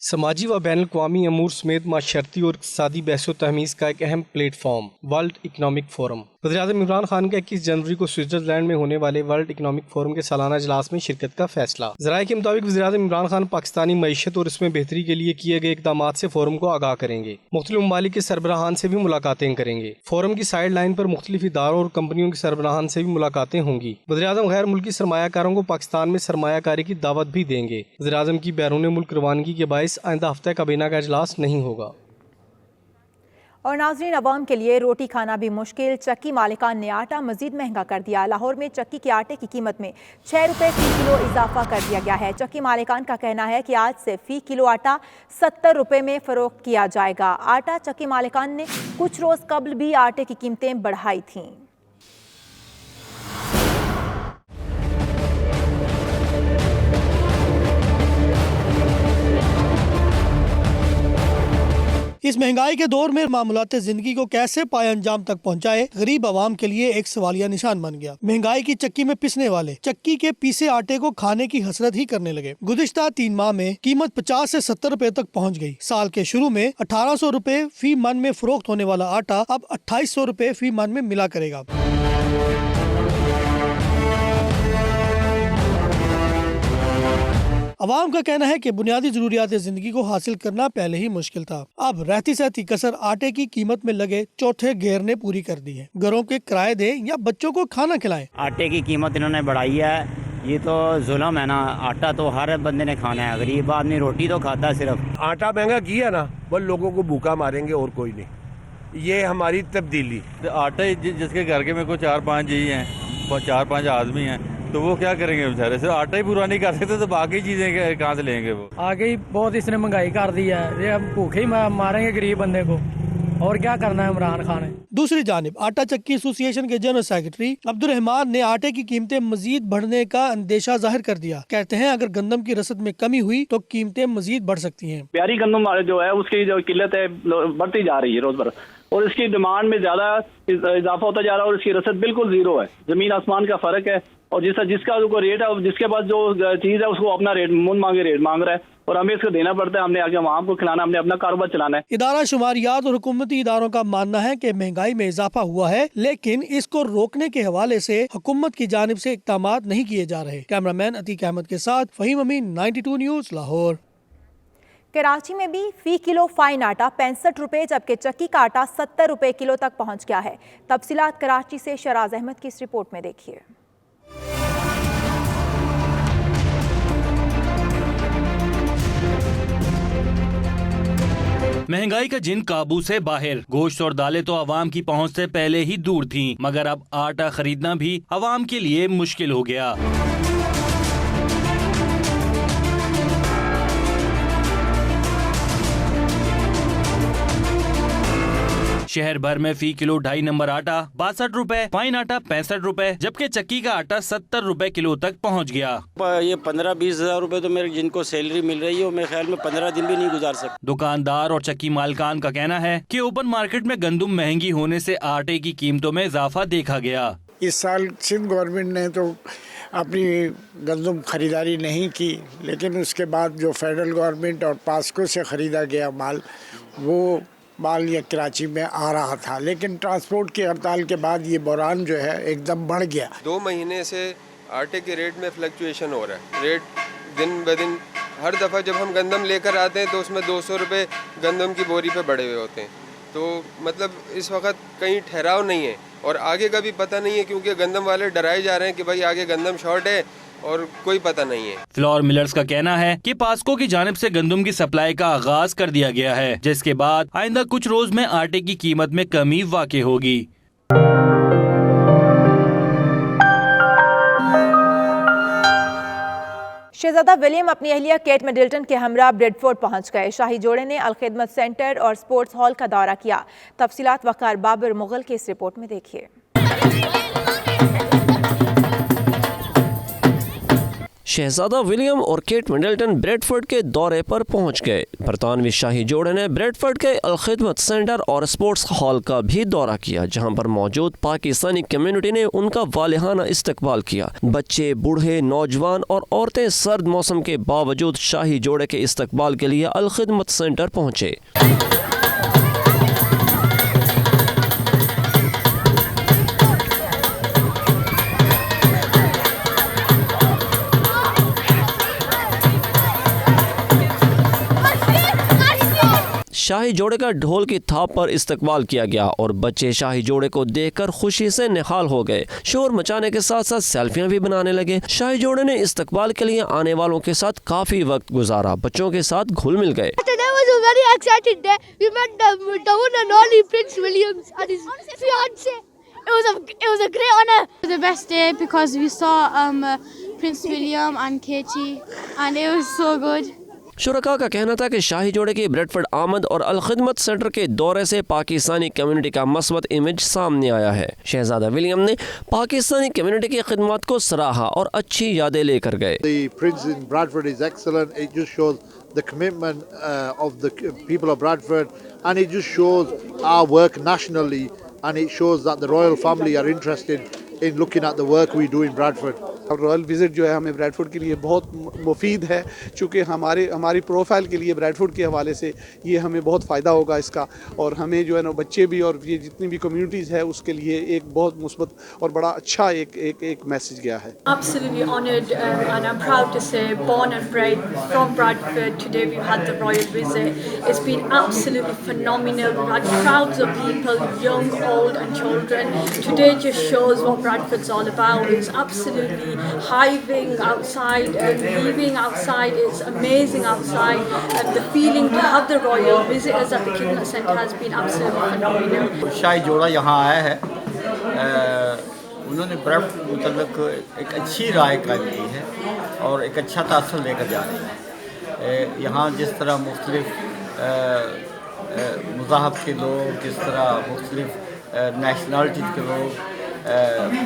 S8: समाजी व बैन अवी अमूर समेत माशरती और इक़्तिसादी बहस तहमीज़ का एक अहम प्लेटफॉर्म वर्ल्ड इकनॉमिक फोरम। वज़ीर-ए-आज़म इमरान खान का 21 जनवरी को स्विट्जरलैंड में होने वाले वर्ल्ड इकनॉमिक फोरम के सालाना इजलास में शिरकत का फैसला। ज़राए के मुताबिक वज़ीर-ए-आज़म इमरान खान पाकिस्तानी मईशत और इसमें बेहतरी के लिए किए गए इक़दाम से फोरम को आगाह करेंगे। मुख्तलिफ ममालिक के सरबराहान से भी मुलाकातें करेंगे। फोरम की साइड लाइन पर मुख्तलिफ इदारों और कंपनियों के सरबराहान से भी मुलाकातें होंगी। वज़ीर-ए-आज़म गैर मुल्की सरमायाकारों को पाकिस्तान में सरमायाकारी की दावत भी देंगे। वज़ीर-ए-आज़म की बैरून मुल्क रवानगी के बायस आइंदा हफ्ते काबीना का इजलास नहीं होगा।
S2: और नाज़रीन, अवाम के लिए रोटी खाना भी मुश्किल। चक्की मालिकान ने आटा मजीद महंगा कर दिया। लाहौर में चक्की के आटे की कीमत में 6 रुपये फी किलो इजाफा कर दिया गया है। चक्की मालिकान का कहना है कि आज से फी किलो आटा 70 रुपये में फरोख्त किया जाएगा। आटा चक्की मालिकान ने कुछ रोज कबल भी आटे की कीमतें बढ़ाई थीं।
S9: इस महंगाई के दौर में मामूलात जिंदगी को कैसे पाए अंजाम तक पहुंचाए, गरीब आवाम के लिए एक सवालिया निशान बन गया। महंगाई की चक्की में पिसने वाले चक्की के पीसे आटे को खाने की हसरत ही करने लगे। गुज़िश्ता 3 माह में कीमत 50 से 70 रुपए तक पहुंच गई। साल के शुरू में 1800 रुपए फी मन में फरोख्त होने वाला आटा अब 2800 रुपए फी मन में मिला करेगा। अवाम का कहना है कि बुनियादी जरूरियात जिंदगी को हासिल करना पहले ही मुश्किल था। अब रहती सहती कसर आटे की कीमत में लगे चौथे घेर ने पूरी कर दी है। घरों के किराए दें या बच्चों को खाना खिलाएं।
S10: आटे की कीमत इन्होंने बढ़ाई है, ये तो जुल्म है ना। आटा तो हर बंदे ने खाना है, गरीब आदमी रोटी तो खाता है। सिर्फ
S11: आटा महंगा किया ना, बस लोगों को भूखा मारेंगे और कोई नहीं। ये हमारी तब्दीली।
S12: आटा जिसके घर के में को 4-5 जी हैं, 4-5 आदमी हैं, तो वो क्या करेंगे बेचारे? सिर्फ आटा ही पूरा नहीं कर सकते तो बाकी चीजें कहाँ से लेंगे? वो
S13: आगे ही बहुत इसने महंगाई कर दी है। ये अब भूखे ही मारेंगे गरीब बंदे को, और क्या करना है इमरान खान ने।
S9: दूसरी जानिब आटा चक्की एसोसिएशन के जनरल सेक्रेटरी अब्दुल रहमान ने आटे की कीमतें मजीद बढ़ने का अंदेशा जाहिर कर दिया। कहते हैं अगर गंदम की रसद में कमी हुई तो कीमतें मजीद बढ़ सकती हैं।
S14: प्यारी गंदम जो है उसकी जो किल्लत है बढ़ती जा रही है रोज बर, और इसकी डिमांड में ज्यादा इजाफा होता जा रहा है और इसकी रसद बिल्कुल जीरो है। जमीन आसमान का फर्क है। और जिसका रेट है, जिसके पास जो चीज है उसको अपना रेट मुन मांगे रेट मांग रहा है। और हमें इसको देना पड़ता है। हमने आगे आवाम को खिलाना, हमने अपना कारोबार चलाना है।
S9: इदारा शुमारियात और हुकूमती इदारों का मानना है कि महंगाई में इजाफा हुआ है, लेकिन इसको रोकने के हवाले से हुकूमत की जानिब से इक़दामात नहीं किए जा रहे। कैमरामैन अतीक अहमद के साथ फहीम अमीन, 92 न्यूज़, लाहौर।
S2: कराची में भी फी किलो फाइन आटा 65 रुपए जबकि चक्की का आटा 70 रुपए किलो तक पहुंच गया है। तफसीलात कराची से शराज अहमद की इस रिपोर्ट में देखिए।
S15: महंगाई का जिन काबू से बाहर, गोश्त और दालें तो आवाम की पहुंच से पहले ही दूर थीं, मगर अब आटा खरीदना भी आवाम के लिए मुश्किल हो गया। शहर भर में फी किलो 2.5 नंबर आटा 62 रुपए, फाइन आटा 65 रुपए, जबकि चक्की का आटा 70 रुपए किलो तक पहुंच गया।
S10: ये 15-20 हज़ार रुपए तो मेरे जिनको सैलरी मिल रही है, मेरे ख्याल में 15 दिन भी नहीं गुजार सकते।
S15: दुकानदार और चक्की मालकान का कहना है कि ओपन मार्केट में गंदुम महंगी होने से आटे की कीमतों में इजाफा देखा गया।
S16: इस साल सिंध गवर्नमेंट ने तो अपनी गंदुम खरीदारी नहीं की, लेकिन उसके बाद जो फेडरल गवर्नमेंट और पास्को से ख़रीदा गया वो माल ये कराची में आ रहा था, लेकिन ट्रांसपोर्ट की हड़ताल के बाद ये बहरान जो है एकदम बढ़ गया।
S17: 2 महीने से आटे के रेट में फ्लक्चुएशन हो रहा है। रेट दिन ब दिन, हर दफ़ा जब हम गंदम लेकर आते हैं तो उसमें 200 रुपये गंदम की बोरी पे बढ़े हुए होते हैं। तो मतलब इस वक्त कहीं ठहराव नहीं है और आगे का भी पता नहीं है, क्योंकि गंदम वाले डराए जा रहे हैं कि भाई आगे गंदम शॉर्ट है और कोई पता नहीं है।
S15: फ्लोर मिलर्स का कहना है कि पास्को की जानिब से गंदम की सप्लाई का आगाज कर दिया गया है, जिसके बाद आइंदा कुछ रोज में आटे की कीमत में कमी वाक़ई होगी।
S2: शहजादा विलियम अपनी अहलिया केट मिडल्टन के हमरा ब्रेडफोर्ड पहुंच गए। शाही जोड़े ने अल-खिदमत सेंटर और स्पोर्ट्स हॉल का दौरा किया। तफसीलात वकार बाबर मुगल की इस रिपोर्ट में देखिए।
S18: शहजादा विलियम और केट मिडल्टन ब्रेडफोर्ड के दौरे पर पहुंच गए। बरतानवी शाही जोड़े ने ब्रेडफोर्ड के अल-खिदमत सेंटर और स्पोर्ट्स हॉल का भी दौरा किया, जहां पर मौजूद पाकिस्तानी कम्युनिटी ने उनका वालिहाना इस्तकबाल किया। बच्चे, बूढ़े, नौजवान और औरतें सर्द मौसम के बावजूद शाही जोड़े के इस्तकबाल के लिए अल-खिदमत सेंटर पहुंचे। शाही जोड़े का ढोल की थाप पर इस्तकबाल किया गया और बच्चे शाही जोड़े को देखकर खुशी से निहाल हो गए। शोर मचाने के साथ साथ सेल्फियां भी बनाने लगे। शाही जोड़े ने इस्तकबाल के लिए आने वालों के साथ काफी वक्त गुजारा, बच्चों के साथ घुल मिल गए।
S19: It was a great honor. The best day because we saw Prince William and Katie and it was so good.
S18: शुरका का कहना था कि शाही जोड़े की ब्रेडफोर्ड आमद और अल-खिदमत सेंटर के दौरे से पाकिस्तानी कम्युनिटी का मस्बत इमेज सामने आया है। शहजादा विलियम ने पाकिस्तानी कम्युनिटी की खिदमत को सराहा और अच्छी यादें लेकर गए।
S20: The Prince in Bradford is excellent. It just shows the commitment of the people of Bradford, and it just shows our work nationally, and it shows that the royal family are interested in looking at the work we do in Bradford.
S21: Royal visit जो है हमें ब्रैडफोर्ड के लिए बहुत मुफीद है, चूँकि हमारी प्रोफाइल के लिए ब्रैडफोर्ड के हवाले से ये हमें बहुत फ़ायदा होगा इसका, और हमें जो है ना बच्चे भी और ये जितनी भी कम्युनिटीज़ है उसके लिए एक बहुत मुस्बत और बड़ा अच्छा एक मैसेज गया है।
S22: Absolutely honoured and I'm proud to say born and bred from Bradford. Today we've had the royal visit. It's been absolutely phenomenal. We've had crowds of people, young, old and children. Today just shows what Bradford's all about. It's absolutely hiving outside and leaving outside. It's amazing outside, and the feeling to have the royal visitors at the Khidmat Centre has been absolutely phenomenal.
S23: शाही जोड़ा यहाँ आया है, उन्होंने ब्रेडफोर्ड मुतल्लिक एक अच्छी राय कायम की है और एक अच्छा तासुर लेकर जा रहे हैं। यहाँ जिस तरह मुख्तलिफ मज़ाहब के लोग, जिस तरह मुख्तलिफ नेशनलिटीज़ के लोग,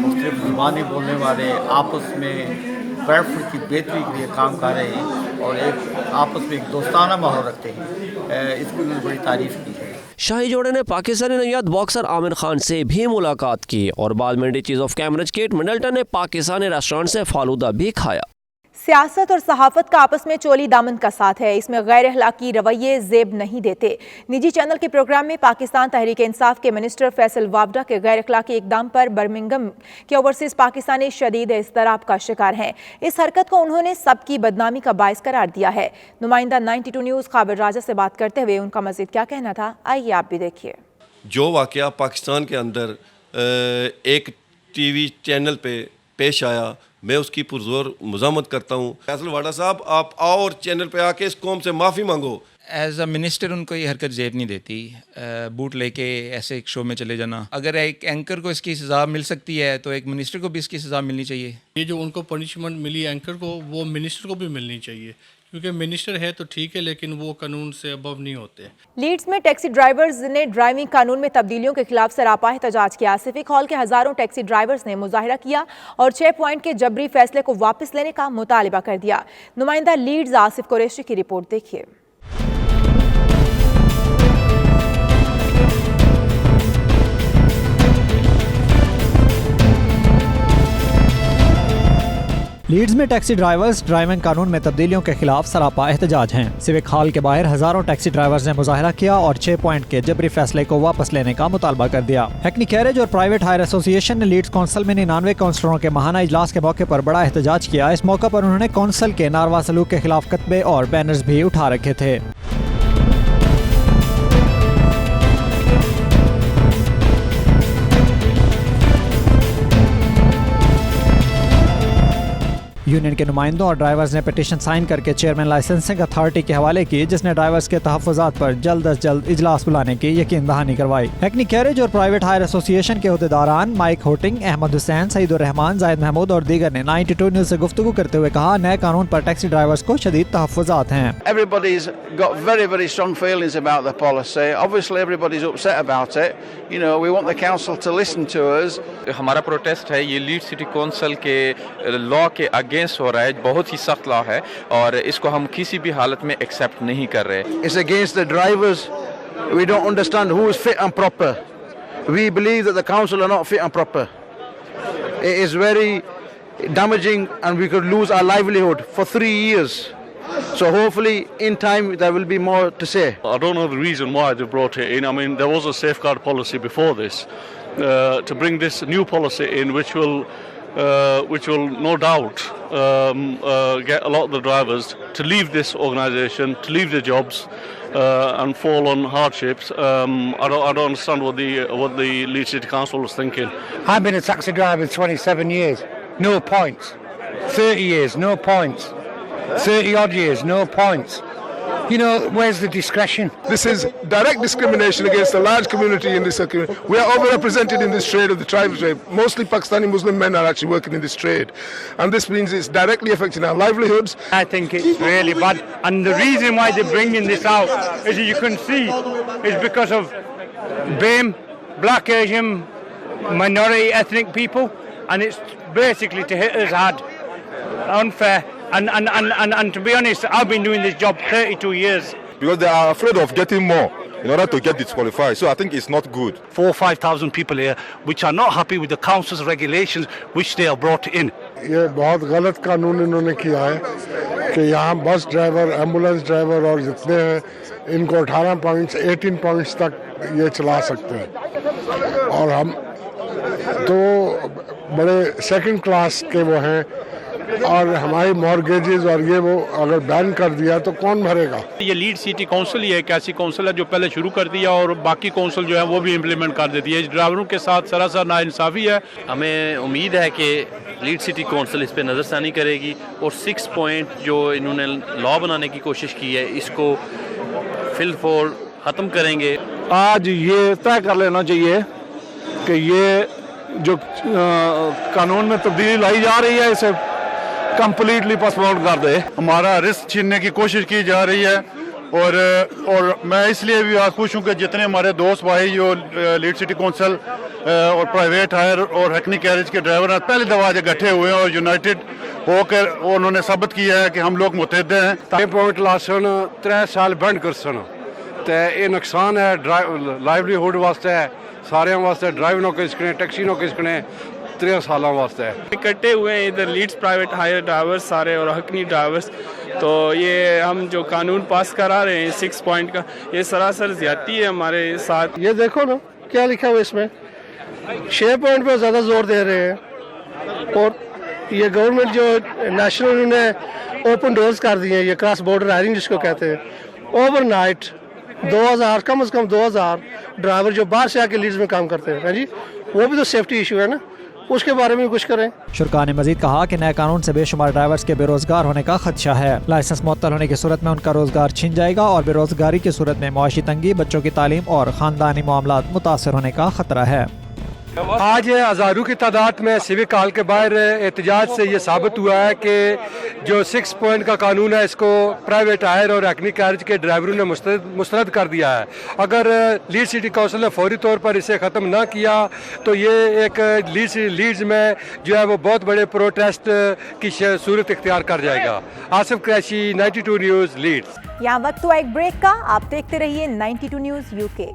S23: मुख्तलिफ ज़ुबानें बोलने वाले आपस में ब्रेडफोर्ड की बेहतरी के लिए काम कर रहे हैं और एक आपस में एक दोस्ताना माहौल रखते हैं, इसकी उन्होंने बड़ी तारीफ़ की है।
S18: शाही जोड़े ने पाकिस्तानी नैयाद बॉक्सर आमिर खान से भी मुलाकात की और बाद में chief of Cambridge Kate Middleton ने पाकिस्तानी रेस्टोरेंट से फालूदा भी खाया।
S2: सियासत और सहाफत का आपस में चोली दामन का साथ है। इसमें गैर अखलाकी रवैये जेब नहीं देते। निजी चैनल के प्रोग्राम में पाकिस्तान तहरीक इंसाफ के मिनिस्टर फैसल वावडा के गैर अखलाकी इकदाम पर बर्मिंघम के ओवरसीज पाकिस्तानी शदीद इज़्तिराब का शिकार हैं। इस हरकत को उन्होंने सबकी बदनामी का बायस करार दिया है। नुमाइंदा 92 न्यूज़ काबिल राजा से बात करते हुए उनका मजीद क्या कहना था, आइए आप भी देखिए।
S3: जो वाक़या पाकिस्तान के अंदर एक टीवी चैनल पे पेश आया, मैं उसकी पुरजोर मज़ामत करता हूँ। फैसल वाडा साहब, आप आओ और चैनल पे आके इस कौम से माफ़ी मांगो।
S4: एज अ मिनिस्टर उनको ये हरकत जेब नहीं देती, बूट लेके ऐसे एक शो में चले जाना। अगर एक एंकर को इसकी सज़ा मिल सकती है तो एक मिनिस्टर को भी इसकी सज़ा मिलनी चाहिए।
S9: ये जो उनको पनिशमेंट मिली एंकर को, वो मिनिस्टर को भी मिलनी चाहिए, क्योंकि मिनिस्टर है तो ठीक है, लेकिन वो कानून से अबव नहीं होते।
S2: लीड्स में टैक्सी ड्राइवर्स ने ड्राइविंग कानून में तब्दीलियों के खिलाफ सरापा एहतजाज किया। सिविक हॉल के हजारों टैक्सी ड्राइवर्स ने मुजाहिरा किया और 6 पॉइंट के जबरी फैसले को वापस लेने का मुतालिबा कर दिया। नुमाइंदा लीड्स आसिफ कुरैशी की रिपोर्ट देखिए।
S7: लीड्स में टैक्सी ड्राइवर्स ड्राइविंग कानून में तब्दीलियों के खिलाफ सरापा एहतजाज हैं। सिविक हॉल के बाहर हजारों टैक्सी ड्राइवर्स ने मुजाहिरा किया और 6 पॉइंट के जबरी फैसले को वापस लेने का मुतालबा कर दिया। हैकनी कैरेज और प्राइवेट हायर एसोसिएशन ने लीड्स कौंसिल में 99 काउंसलरों के महाना इजलास के मौके पर बड़ा एहतजाज किया। इस मौके पर उन्होंने कौंसिल के नारवा सलूक के खिलाफ कतबे और बैनर्स भी उठा रखे थे। यूनियन के नुमाइंदों और ड्राइवर्स ने पिटीशन साइन करके चेयरमैन लाइसेंसिंग अथॉरिटी के हवाले की, जिसने ड्राइवर्स के तहफ़्फ़ुज़ात पर जल्द अज जल्द इजलास बुलाने की यकीन दहानी करवाई। हैकनी कैरेज और प्राइवेट हायर एसोसिएशन के अहदेदारान माइक होटिंग, अहमद हुसैन, सईदुर रहमान, जायद महमूद और दीगर ने 92 न्यूज़ से गुफ्तगू करते हुए कहा, नए कानून पर टैक्सी ड्राइवर्स को शदीद तहफ़्फ़ुज़ात हैं।
S24: Everybody's got very, very strong feelings about the policy. Obviously everybody's upset about it. You know, we want the council to listen to us.
S25: हमारा प्रोटेस्ट है, ये लीड सिटी काउंसिल के लॉ के अगेंस्ट हो रहा है। बहुत ही सख्त लॉ है और इसको हम किसी भी हालत में एक्सेप्ट नहीं कर रहे।
S24: It's against the drivers. We don't understand who is fit and proper. We believe that the council are not fit and proper. It is very damaging and we could lose our livelihood for 3 years. So hopefully in time there will be more to say.
S26: I don't know the reason why they brought it in. I mean, there was a safeguard policy before this. To bring this new policy in, which will no doubt get a lot of the drivers to leave this organisation, to leave their jobs and fall on hardships. I don't understand what the Leeds City Council was thinking.
S27: I've been a taxi driver 27 years, no points. 30 years, no points. 30 odd years, no points. You know, where's the discretion?
S28: This is direct discrimination against a large community in this community. We are overrepresented in this trade of the tribal trade. Mostly Pakistani Muslim men are actually working in this trade. And this means it's directly affecting our livelihoods.
S29: I think it's really bad. And the reason why they're bringing this out is, you can see, is because of BAME, Black Asian, minority ethnic people. And it's basically to hit us hard. Unfair. And to be honest, I've been doing this job 32 years.
S30: Because they are afraid of getting more in order to get disqualified. So I think it's not good.
S31: 4,000 or 5,000 people here which are not happy with the council's regulations which they have brought in.
S28: ये बहुत गलत कानून इन्होंने किया है कि यहाँ बस ड्राइवर, एम्बुलेंस ड्राइवर और जितने हैं, इनको 18 पॉइंट्स, 18 पॉइंट्स तक ये चला सकते हैं। और हम तो बड़े सेकंड क्लास के वो हैं, और हमारी मॉर्गेजेस और ये वो अगर बैन कर दिया तो कौन भरेगा।
S32: ये लीड सिटी काउंसिल ही एक ऐसी काउंसिल है जो पहले शुरू कर दिया और बाकी काउंसिल जो है वो भी इम्प्लीमेंट कर देती है। ड्राइवरों के साथ सरासर नाइंसाफ़ी है।
S25: हमें उम्मीद है कि लीड सिटी काउंसिल इस पर नज़रसानी करेगी और 6 पॉइंट जो इन्होंने लॉ बनाने की कोशिश की है, इसको फिलफोल ख़त्म करेंगे।
S24: आज ये तय कर लेना चाहिए कि ये जो कानून में तब्दीली लाई जा रही है, इसे कंप्लीटली पोस्टपोन कर दे।
S32: हमारा रिस्क छीनने की कोशिश की जा रही है और मैं इसलिए भी आज खुश हूँ कि जितने हमारे दोस्त भाई जो लीड सिटी काउंसिल और प्राइवेट हायर और हैकनी कैरेज के ड्राइवर पहले दफा इकट्ठे हुए हैं और यूनाइटेड होकर उन्होंने साबित किया है कि हम लोग मुतहद हैं।
S28: ये पॉइंट लासन 3 साल बंद कर सन तो ये नुकसान है लाइवलीहुड वास्ते, सारे वास्ते, ड्राइव नौकरी सकने, टैक्सी नौकरी सकने, 3 सालों वास्ते
S1: इकट्ठे हुए हैं इधर लीड्स प्राइवेट हायर ड्राइवर्स सारे और हकनी ड्राइवर्स। तो ये हम जो कानून पास करा रहे हैं 6 पॉइंट का, ये सरासर ज्यादती है हमारे साथ।
S9: ये देखो ना क्या लिखा हुआ इसमें, 6 पॉइंट पर ज़्यादा जोर दे रहे हैं। और ये गवर्नमेंट जो नेशनल ने ओपन डोर्स कर दिए हैं, ये क्रॉस बॉर्डर हायरिंग जिसको कहते हैं, ओवरनाइट 2000 कम से कम 2000 ड्राइवर जो बाहर से आके लीड्स में काम करते हैं जी, वो भी तो सेफ्टी इशू है ना, उसके बारे में कुछ करें।
S7: शुरा ने मजीद कहा कि नए कानून से बेशुमार ड्राइवर्स के बेरोजगार होने का खदशा है। लाइसेंस मुअत्तल होने की सूरत में उनका रोजगार छिन जाएगा और बेरोजगारी की सूरत में मुआशी तंगी, बच्चों की तालीम और खानदानी मामलात मुतासर होने का खतरा है।
S27: आज हज़ारों की तादाद में सिविक हॉल के बाहर एहतजाज से ये साबित हुआ है कि जो 6 पॉइंट का कानून है इसको प्राइवेट हायर और हकनी कैरेज के ड्राइवरों ने मुस्तरद कर दिया है। अगर लीड्स सिटी काउंसिल ने फौरी तौर पर इसे ख़त्म ना किया तो ये एक लीड्स में जो है वो बहुत बड़े प्रोटेस्ट की सूरत इख्तियार कर जाएगा। Asif Qureshi, 92 news, Leeds.
S2: यहाँ वक्त हुआ एक ब्रेक का, आप देखते रहिए 92 न्यूज़ यूके।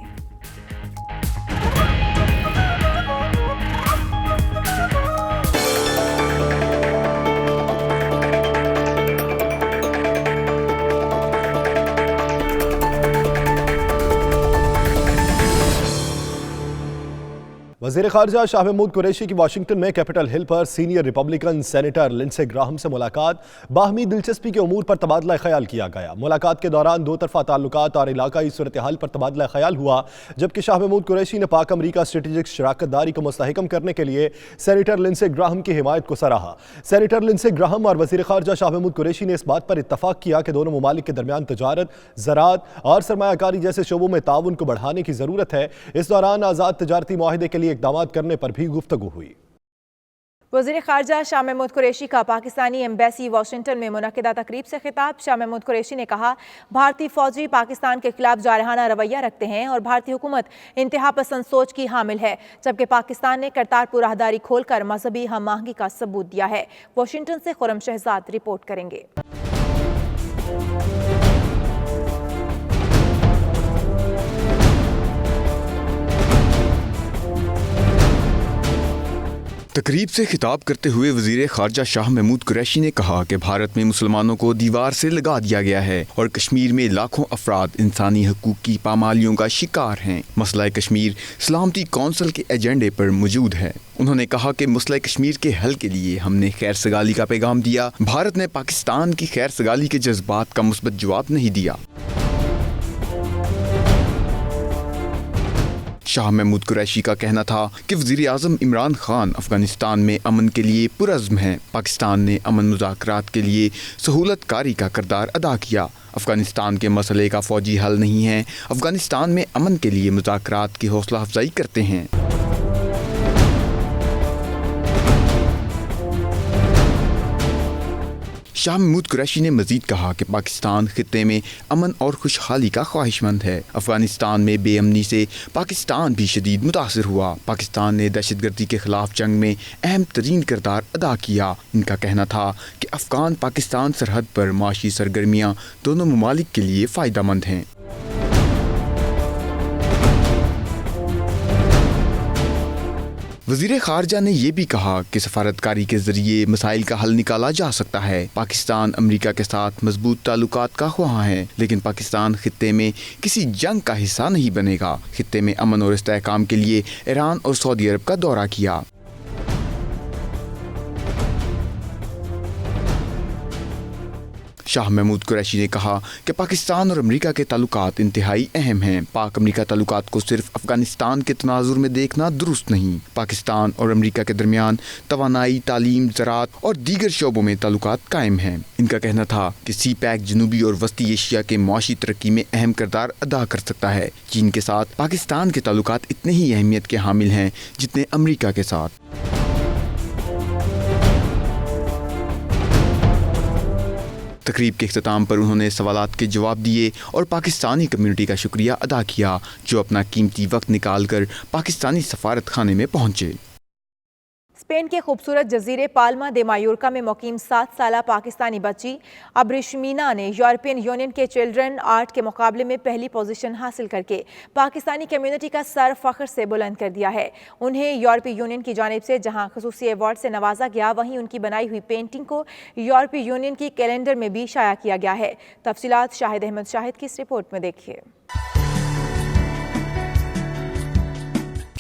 S5: वज़ीर ख़ारजा शाह महमूद कुरैशी की वाशिंगटन में कैपिटल हिल पर senior Republican senator Lindsey Graham से मुलाकात, बाहमी दिलचस्पी के उमूर पर तबादला ख्याल किया गया। मुलाकात के दौरान दो तरफा ताल्लुकात और इलाकाई सूरत हाल पर तबादला ख्याल हुआ, जबकि शाह महमूद कुरैशी ने पाक अमरीका स्ट्रेटेजिक शराकतदारी को मुस्तहकम करने के लिए सेनेटर लिंडसे ग्राहम की हिमायत को सराहा। सेनेटर लिंडसे ग्राहम और वज़ीर ख़ारजा शाह महमूद कुरैशी ने इस बात पर इत्तफाक किया कि दोनों ममालिक के दरमियान तजारत, ज़राअत और सरमायाकारी जैसे शोबों में ताउन को बढ़ाने की ज़रूरत है। इस दौरान आज़ाद तजारती मुआहदे के लिए इक़दाम करने पर भी गुफ्तगू हुई।
S2: वज़ीर ख़ारजा शाह महमूद कुरैशी का पाकिस्तानी एम्बेसी वाशिंगटन में मुनक़िदा तकरीब से खिताब। शाह महमूद कुरैशी ने कहा, भारतीय फ़ौजी पाकिस्तान के खिलाफ जारहाना रवैया रखते हैं और भारतीय हुकूमत इंतहा पसंद सोच की हामिल है, जबकि पाकिस्तान ने करतारपुर राहदारी खोलकर मजहबी हम आहंगी का सबूत दिया है। वाशिंगटन से खुरम शहजाद रिपोर्ट करेंगे।
S6: तकरीब से खिताब करते हुए वज़ीर ख़ारजा शाह महमूद कुरैशी ने कहा कि भारत में मुसलमानों को दीवार से लगा दिया गया है और कश्मीर में लाखों अफराद इंसानी हकूक़ की पामालियों का शिकार हैं। मसला कश्मीर सलामती कौंसिल के एजेंडे पर मौजूद है। उन्होंने कहा कि मसला कश्मीर के हल के लिए हमने खैर सगाली का पैगाम दिया। भारत ने पाकिस्तान की खैर सगाली के जज्बात का मुस्बत जवाब नहीं दिया। शाह महमूद कुरैशी का कहना था कि वज़ीर आज़म इमरान खान अफ़गानिस्तान में अमन के लिए पुरज़्म हैं। पाकिस्तान ने अमन मुज़ाकरात के लिए सहूलत कारी का किरदार अदा किया। अफ़गानिस्तान के मसले का फ़ौजी हल नहीं है। अफ़गानिस्तान में अमन के लिए मुज़ाकरात की हौसला अफजाई करते हैं। शाह महमूद कुरैशी ने मजीद कहा कि पाकिस्तान खित्ते में अमन और खुशहाली का ख्वाहिशमंद है। अफगानिस्तान में बेअमनी से पाकिस्तान भी शदीद मुतासिर हुआ। पाकिस्तान ने दहशतगर्दी के खिलाफ जंग में अहम तरीन किरदार अदा किया। इनका कहना था कि अफगान पाकिस्तान सरहद पर माशी सरगर्मियाँ दोनों ममालिक के लिए फ़ायदेमंद हैं। वज़ीर ख़ारजा ने यह भी कहा कि सफारतकारी के ज़रिए मसाइल का हल निकाला जा सकता है। पाकिस्तान अमरीका के साथ मजबूत ताल्लुकात का ख्वाह है, लेकिन पाकिस्तान खित्ते में किसी जंग का हिस्सा नहीं बनेगा। खित्ते में अमन और इस्तेहकाम के लिए ईरान और सऊदी अरब का दौरा किया। शाह महमूद कुरैशी ने कहा कि पाकिस्तान और अमरीका के ताल्लुकात इंतहाई अहम हैं। पाक अमरीका ताल्लुकात को सिर्फ अफगानिस्तान के तनाजुर में देखना दुरुस्त नहीं। पाकिस्तान और अमरीका के दरमियान तवानाई, तालीम, ज़राअत और दीगर शोबों में ताल्लुकात कायम हैं। इनका कहना था कि सी पैक जनूबी और वस्ती एशिया के मुआशी तरक्की में अहम किरदार अदा कर सकता है। चीन के साथ पाकिस्तान के ताल्लुकात इतने ही अहमियत के हामिल हैं जितने अमरीका के साथ। तकरीब के इख्तिताम पर उन्होंने सवालात के जवाब दिए और पाकिस्तानी कम्युनिटी का शुक्रिया अदा किया, जो अपना कीमती वक्त निकाल कर पाकिस्तानी सफारत खाने में पहुंचे।
S2: स्पेन के खूबसूरत जजीरे पाल्मा दे मायोर्का में मुकीम 7 साला पाकिस्तानी बच्ची अब्रिशमीना ने यूरोपियन यूनियन के चिल्ड्रन आर्ट के मुकाबले में पहली पोजीशन हासिल करके पाकिस्तानी कम्युनिटी का सर फख्र से बुलंद कर दिया है। उन्हें यूरोपीय यूनियन की जानिब से जहां खुसूसी अवार्ड से नवाजा गया, वहीं उनकी बनाई हुई पेंटिंग को यूरोपीय यूनियन की कैलेंडर में भी शाया किया गया है। तफसीलात शाहिद अहमद शाहिद की इस रिपोर्ट में देखिए।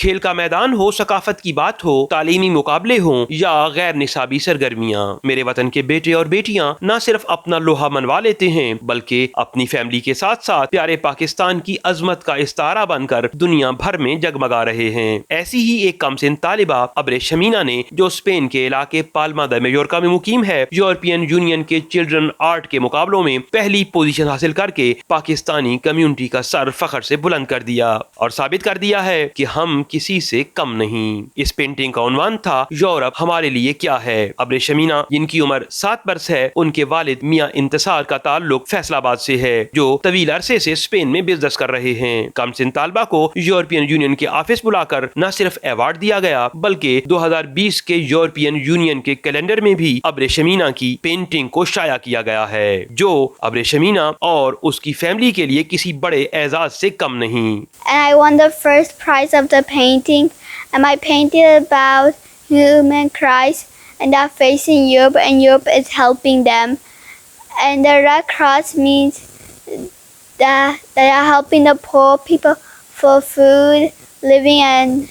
S8: खेल का मैदान हो, सकाफत की बात हो, तालीमी मुकाबले हो या गैर निसाबी सरगर्मियाँ, मेरे वतन के बेटे और बेटियाँ न सिर्फ अपना लोहा मनवा लेते हैं बल्कि अपनी फैमिली के साथ साथ प्यारे पाकिस्तान की अजमत का इस्तारा बनकर दुनिया भर में जगमगा रहे हैं। ऐसी ही एक कमसिन तालिबा अब्रिशमीना ने, जो स्पेन के इलाके पाल्मा दे मायोर्का में मुकीम है, यूरोपियन यूनियन के चिल्ड्रन आर्ट के मुकाबलों में पहली पोजीशन हासिल करके पाकिस्तानी कम्युनिटी का सर फख्र से बुलंद कर दिया और साबित कर दिया है कि हम किसी से कम नहीं। इस पेंटिंग का उन्वान था यूरोप हमारे लिए क्या है। अब्रिशमीना, जिनकी उम्र 7 वर्ष है, उनके वालिद मियां इंतसार का ताल्लुक फैसलाबाद से है, जो तवील अरसे से स्पेन में बिजनेस कर रहे हैं। कमसिन तालबा को यूरोपियन यूनियन के ऑफिस बुलाकर न सिर्फ अवार्ड दिया गया बल्कि 2020 के यूरोपियन यूनियन के कैलेंडर में भी अब्रिशमीना की पेंटिंग को शाया किया गया है, जो अब्रिशमीना और उसकी फैमिली के लिए किसी बड़े एजाज से कम नहीं।
S10: I won the first prize of the painting, and I painted about human Christ and they're facing Europe, and Europe is helping them. And the Red Cross means that they are helping the poor people for food, living, and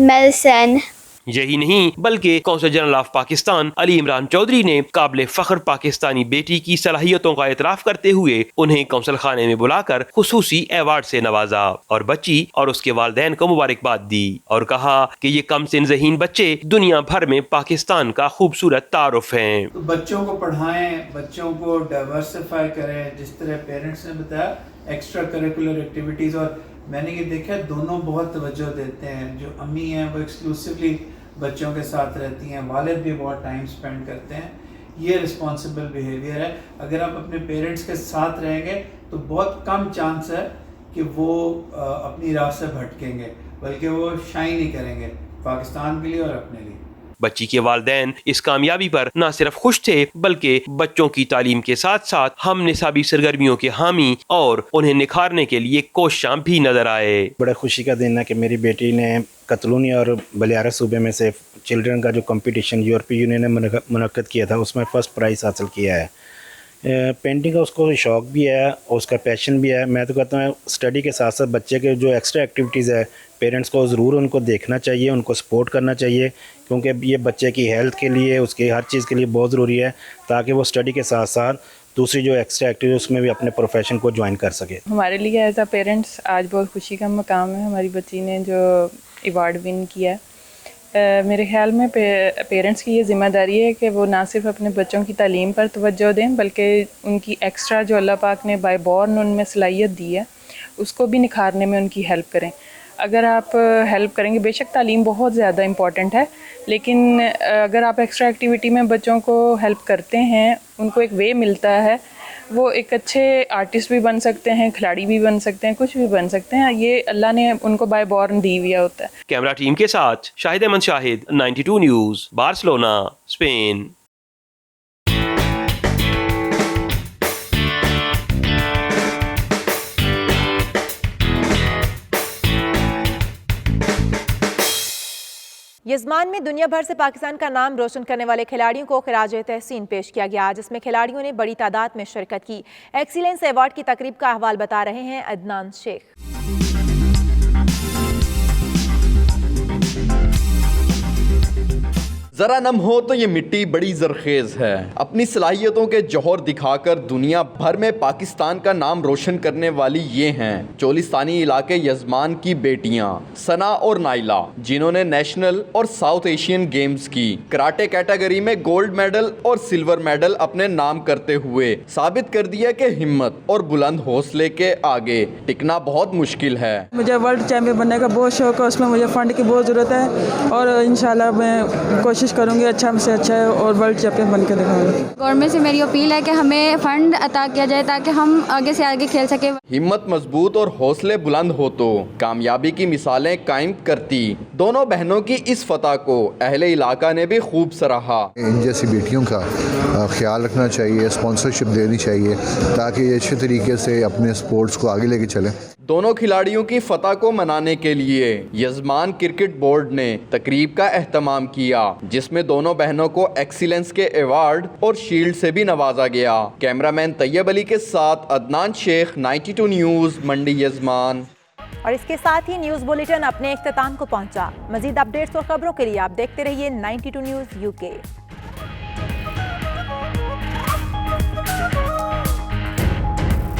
S10: medicine.
S8: यही नहीं बल्कि consul general of Pakistan Ali Imran Chaudhry ने काबिल फख्र पाकिस्तानी बेटी की सलाहियतों का एतराफ करते हुए उन्हें कौंसल खाने में बुलाकर खुसूसी अवार्ड से नवाजा और बच्ची और उसके वालिदैन को मुबारकबाद दी और कहा कि ये कमसिन ज़हीन बच्चे दुनिया भर में पाकिस्तान का खूबसूरत तारुफ हैं।
S11: तो बच्चों को पढ़ाएं, बच्चों को डाइवर्सिफाई करें, जिस तरह पेरेंट्स ने बताया, एक्स्ट्रा करिकुलर एक्टिविटीज़। और मैंने ये देखा दोनों बहुत तवज्जो देते हैं। जो अम्मी हैं वो एक्सक्लूसिवली बच्चों के साथ रहती हैं, वालिद भी बहुत टाइम स्पेंड करते हैं। ये रिस्पॉन्सिबल बिहेवियर है। अगर आप अपने पेरेंट्स के साथ रहेंगे तो बहुत कम चांस है कि वो अपनी राह से भटकेंगे, बल्कि वो शाइन ही करेंगे पाकिस्तान के लिए और अपने लिए।
S8: बच्ची के वालिदैन इस कामयाबी पर न सिर्फ खुश थे बल्कि बच्चों की तालीम के साथ साथ हम निसाबी सरगर्मियों के हामी और उन्हें निखारने के लिए कोशिशां भी नजर आए।
S12: बड़ा खुशी का दिन है कि मेरी बेटी ने कतलूनिया और बलियारा सूबे में से चिल्ड्रन का जो कंपटीशन यूरोपीय यूनियन ने मुनक्कद किया था उसमें फ़र्स्ट प्राइज़ हासिल किया है। पेंटिंग का उसको शौक़ भी है और उसका पैशन भी है। मैं तो कहता हूँ स्टडी के साथ साथ बच्चे के जो एक्स्ट्रा एक्टिविटीज़ है पेरेंट्स को ज़रूर उनको देखना चाहिए, उनको सपोर्ट करना चाहिए, क्योंकि ये बच्चे की हेल्थ के लिए, उसकी हर चीज़ के लिए बहुत ज़रूरी है, ताकि वो स्टडी के साथ साथ दूसरी जो एक्स्ट्रा एक्टिविटी उसमें भी अपने प्रोफेशन को ज्वाइन कर सके।
S13: हमारे लिए एज अ पेरेंट्स आज बहुत खुशी का मकाम है। हमारी बच्ची ने जो अवार्ड विन किया है, मेरे ख्याल में पेरेंट्स की ये ज़िम्मेदारी है कि वो ना सिर्फ अपने बच्चों की तालीम पर तवज्जो दें बल्कि उनकी एक्स्ट्रा जो अल्लाह पाक ने बाय बॉर्न उनमें सलाहियत दी है उसको भी निखारने में उनकी हेल्प करें। अगर आप हेल्प करेंगे, बेशक तालीम बहुत ज़्यादा इम्पॉर्टेंट है, लेकिन अगर आप एक्स्ट्रा एक्टिविटी में बच्चों को हेल्प करते हैं, उनको एक वे मिलता है, वो एक अच्छे आर्टिस्ट भी बन सकते हैं, खिलाड़ी भी बन सकते हैं, कुछ भी बन सकते हैं। ये अल्लाह ने उनको बाय बॉर्न दी हुआ होता है।
S8: कैमरा टीम के साथ Shahid Ahmed Shahid, 92 news, Barcelona, Spain.
S2: यजमान में दुनिया भर से पाकिस्तान का नाम रोशन करने वाले खिलाड़ियों को खिराज तहसीन पेश किया गया, जिसमें खिलाड़ियों ने बड़ी तादाद में शिरकत की। एक्सीलेंस अवार्ड की तकरीब का अहवाल बता रहे हैं अदनान शेख।
S14: जरा नम हो तो ये मिट्टी बड़ी जरखेज है। अपनी सलाहियतों के जौहर दिखाकर दुनिया भर में पाकिस्तान का नाम रोशन करने वाली ये हैं चोलिस्तानी इलाके यजमान की बेटियां सना और नाइला, जिन्होंने नेशनल और साउथ एशियन गेम्स की कराटे कैटेगरी में गोल्ड मेडल और सिल्वर मेडल अपने नाम करते हुए साबित कर दिया कि हिम्मत और बुलंद हौसले के आगे टिकना बहुत मुश्किल है।
S15: मुझे वर्ल्ड चैंपियन बनने का बहुत शौक है, उसमें मुझे फंड की बहुत ज़रूरत है और इंशाल्लाह मैं कोशिश
S3: कोशिश करूँगी अच्छा से अच्छा है और वर्ल्ड चैंपियन बन के दिखाऊंगी।
S4: गवर्नमेंट से मेरी अपील है कि हमें फंड अता किया जाए ताकि हम आगे से आगे खेल सके।
S14: हिम्मत मजबूत और हौसले बुलंद हो तो कामयाबी की मिसालें कायम करती। दोनों बहनों की इस फतह को अहले इलाका ने भी खूब सराहा।
S15: इन जैसी बेटियों का ख्याल रखना चाहिए, स्पॉन्सरशिप देनी चाहिए ताकि ये अच्छे तरीके से अपने स्पोर्ट्स को आगे लेके चलें।
S14: दोनों खिलाड़ियों की फतह को मनाने के लिए यजमान क्रिकेट बोर्ड ने तकरीब का एहतमाम किया, जिसमें दोनों बहनों को एक्सीलेंस के अवार्ड और शील्ड से भी नवाजा गया। कैमरामैन तैयब अली के साथ अदनान शेख, 92 न्यूज़, मंडी यजमान।
S2: और इसके साथ ही न्यूज़ बुलेटिन अपने इख्तिताम को पहुंचा। मजीद अपडेट्स और खबरों के लिए आप देखते रहिए 92 न्यूज़ UK।